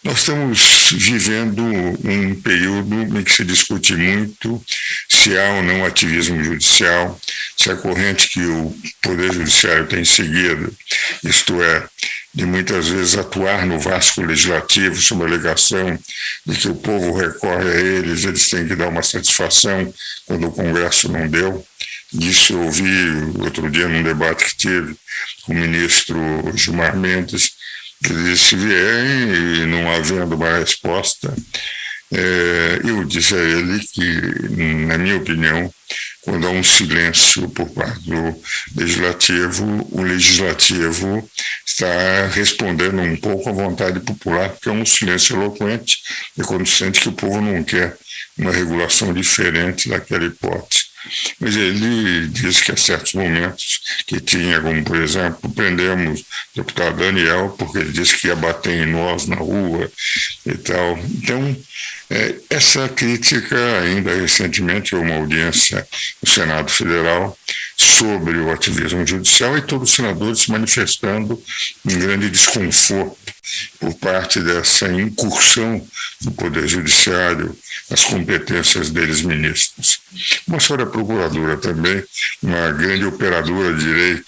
Nós estamos vivendo um período em que se discute muito se há ou não ativismo judicial, se a corrente que o Poder Judiciário tem seguido, isto é, de muitas vezes atuar no vácuo legislativo sob a alegação de que o povo recorre a eles, eles têm que dar uma satisfação quando o Congresso não deu. Disso eu ouvi outro dia num debate que tive com o ministro Gilmar Mendes, que disse: se vierem e não havendo uma resposta, eu disse a ele que, na minha opinião, quando há um silêncio por parte do Legislativo, o Legislativo está respondendo um pouco à vontade popular, porque é um silêncio eloquente, e quando sente que o povo não quer uma regulação diferente daquela hipótese. Mas ele disse que há certos momentos que tinha, como por exemplo, prendemos o deputado Daniel porque ele disse que ia bater em nós na rua e tal. Então, essa crítica, ainda recentemente, houve uma audiência no Senado Federal sobre o ativismo judicial e todos os senadores se manifestando um grande desconforto por parte dessa incursão do Poder Judiciário nas competências deles ministros. Uma senhora procuradora também, uma grande operadora de direito,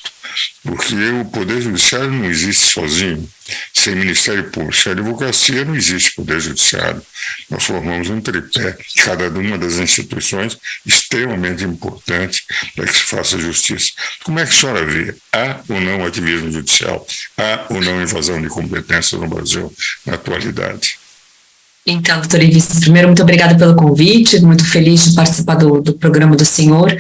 porque o Poder Judiciário não existe sozinho, sem Ministério Público, sem advocacia não existe Poder Judiciário. Nós formamos um tripé, cada uma das instituições extremamente importante para que se faça justiça. Como é que a senhora vê? Há ou não ativismo judicial? Há ou não invasão de competências no Brasil na atualidade? Então, doutor Ives, primeiro, muito obrigada pelo convite, muito feliz de participar do programa do senhor.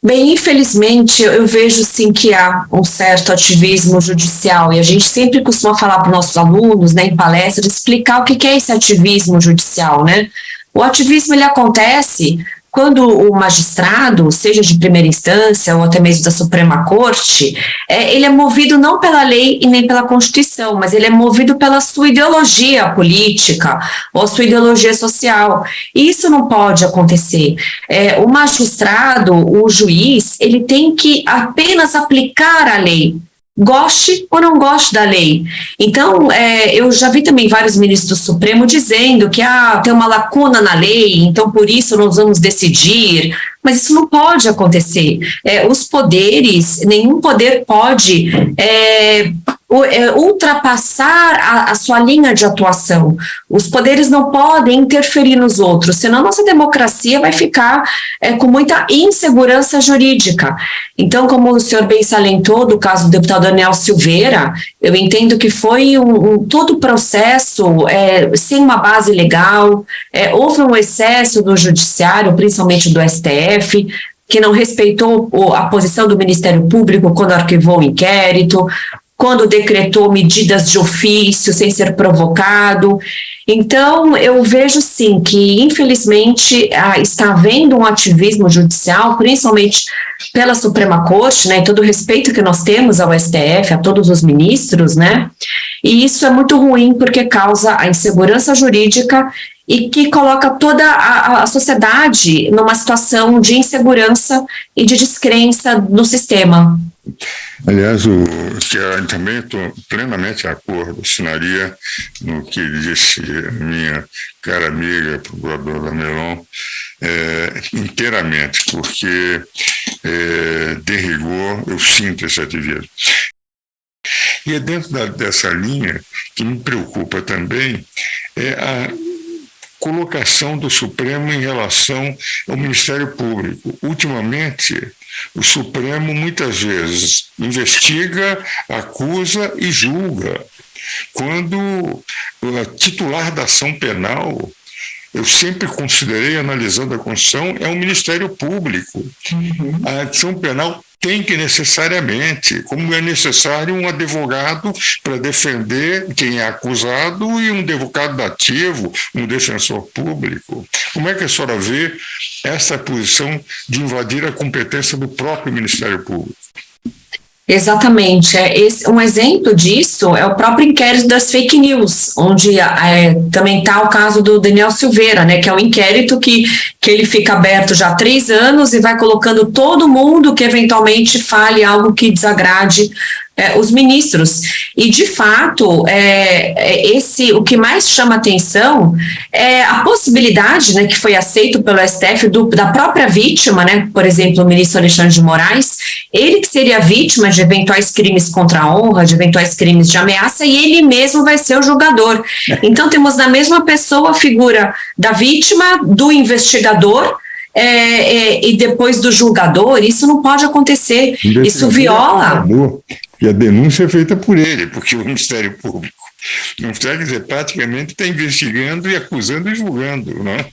Bem, infelizmente, eu vejo sim que há um certo ativismo judicial e a gente sempre costuma falar para os nossos alunos, né, em palestra, explicar o que é esse ativismo judicial, né? O ativismo, ele acontece quando o magistrado, seja de primeira instância ou até mesmo da Suprema Corte, ele é movido não pela lei e nem pela Constituição, mas ele é movido pela sua ideologia política ou sua ideologia social. E isso não pode acontecer. O magistrado, o juiz, ele tem que apenas aplicar a lei, goste ou não goste da lei. Então, eu já vi também vários ministros do Supremo dizendo que tem uma lacuna na lei, então por isso nós vamos decidir, mas isso não pode acontecer. Os poderes, nenhum poder pode ultrapassar a sua linha de atuação. Os poderes não podem interferir nos outros, senão nossa democracia vai ficar com muita insegurança jurídica. Então, como o senhor bem salientou do caso do deputado Daniel Silveira, eu entendo que foi todo o processo sem uma base legal, houve um excesso do judiciário, principalmente do STF, que não respeitou a posição do Ministério Público quando arquivou o inquérito, quando decretou medidas de ofício sem ser provocado. Então, eu vejo sim que, infelizmente, está havendo um ativismo judicial, principalmente pela Suprema Corte, né, e todo o respeito que nós temos ao STF, a todos os ministros, né, e isso é muito ruim porque causa a insegurança jurídica e que coloca toda a sociedade numa situação de insegurança e de descrença no sistema. Aliás, também estou plenamente de acordo, assinaria no que disse minha cara amiga, procuradora Melon, inteiramente, porque, de rigor, eu sinto esse ativismo. E é dentro dessa linha que me preocupa também a colocação do Supremo em relação ao Ministério Público. Ultimamente, o Supremo muitas vezes investiga, acusa e julga. Quando o titular da ação penal, eu sempre considerei, analisando a Constituição, é o Ministério Público. Uhum. A ação penal tem que necessariamente, como é necessário um advogado para defender quem é acusado e um advogado dativo, um defensor público. Como é que a senhora vê essa posição de invadir a competência do próprio Ministério Público? Exatamente. Um exemplo disso é o próprio inquérito das fake news, onde também está o caso do Daniel Silveira, né, que é um inquérito que ele fica aberto já há 3 anos e vai colocando todo mundo que eventualmente fale algo que desagrade os ministros. E, de fato, o que mais chama atenção é a possibilidade, né, que foi aceito pelo STF da própria vítima, né, por exemplo, o ministro Alexandre de Moraes, ele que seria vítima de eventuais crimes contra a honra, de eventuais crimes de ameaça, e ele mesmo vai ser o julgador. Então, temos na mesma pessoa a figura da vítima, do investigador, e depois do julgador. Isso não pode acontecer, isso viola. E a denúncia é feita por ele, porque o Ministério Público, praticamente está investigando e acusando e julgando, não é?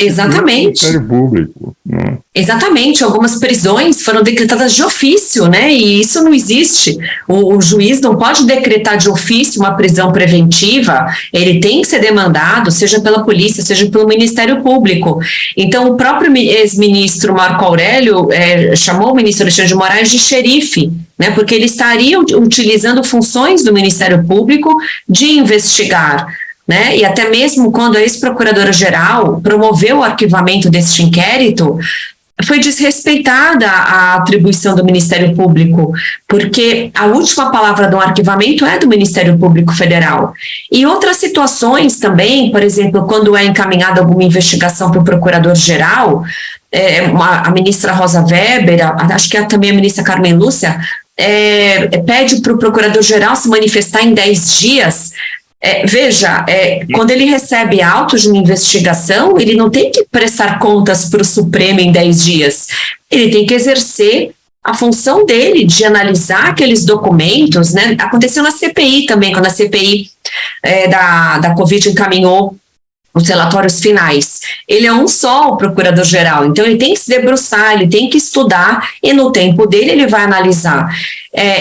Exatamente. O Ministério Público. Não é? Exatamente, algumas prisões foram decretadas de ofício, né? E isso não existe. O juiz não pode decretar de ofício uma prisão preventiva, ele tem que ser demandado, seja pela polícia, seja pelo Ministério Público. Então, o próprio ex-ministro Marco Aurélio chamou o ministro Alexandre de Moraes de xerife, né? Porque ele estaria utilizando funções do Ministério Público de investigar. Né? E até mesmo quando a ex-procuradora-geral promoveu o arquivamento deste inquérito, foi desrespeitada a atribuição do Ministério Público, porque a última palavra do arquivamento é do Ministério Público Federal. E outras situações também, por exemplo, quando é encaminhada alguma investigação para o Procurador-Geral, a ministra Rosa Weber, acho que também a ministra Carmen Lúcia, pede para o Procurador-Geral se manifestar em 10 dias. Veja, quando ele recebe autos de uma investigação, ele não tem que prestar contas para o Supremo em 10 dias. Ele tem que exercer a função dele de analisar aqueles documentos, né? Aconteceu na CPI também, quando a CPI da Covid encaminhou os relatórios finais. Ele é um só, o procurador-geral, então ele tem que se debruçar, ele tem que estudar, e no tempo dele ele vai analisar.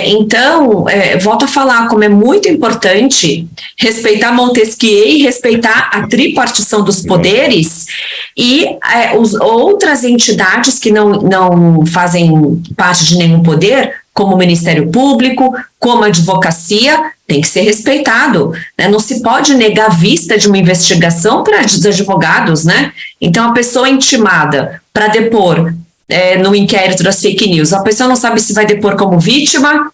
Então, volto a falar como é muito importante respeitar Montesquieu e respeitar a tripartição dos poderes, e outras entidades que não fazem parte de nenhum poder, como o Ministério Público, como a advocacia, tem que ser respeitado, né? Não se pode negar a vista de uma investigação para os advogados, né? Então, a pessoa intimada para depor no inquérito das fake news, a pessoa não sabe se vai depor como vítima,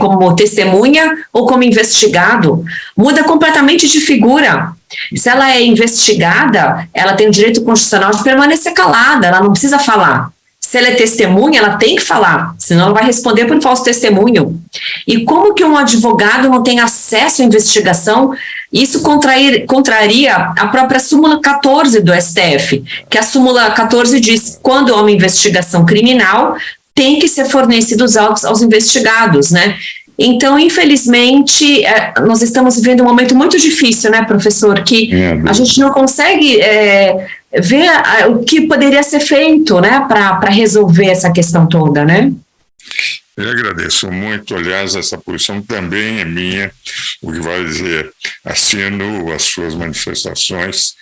como testemunha ou como investigado, muda completamente de figura. Se ela é investigada, ela tem o direito constitucional de permanecer calada, ela não precisa falar. Se ela é testemunha, ela tem que falar, senão ela vai responder por falso testemunho. E como que um advogado não tem acesso à investigação? Isso contraria a própria súmula 14 do STF, que a súmula 14 diz que quando há uma investigação criminal, tem que ser fornecidos aos investigados, né? Então, infelizmente, nós estamos vivendo um momento muito difícil, né, professor, que a gente não consegue ver o que poderia ser feito, né, para resolver essa questão toda, né? Eu agradeço muito, aliás, essa posição também é minha, o que vai dizer, assino as suas manifestações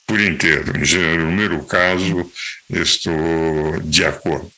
por inteiro. Em gênero, no meu caso, estou de acordo.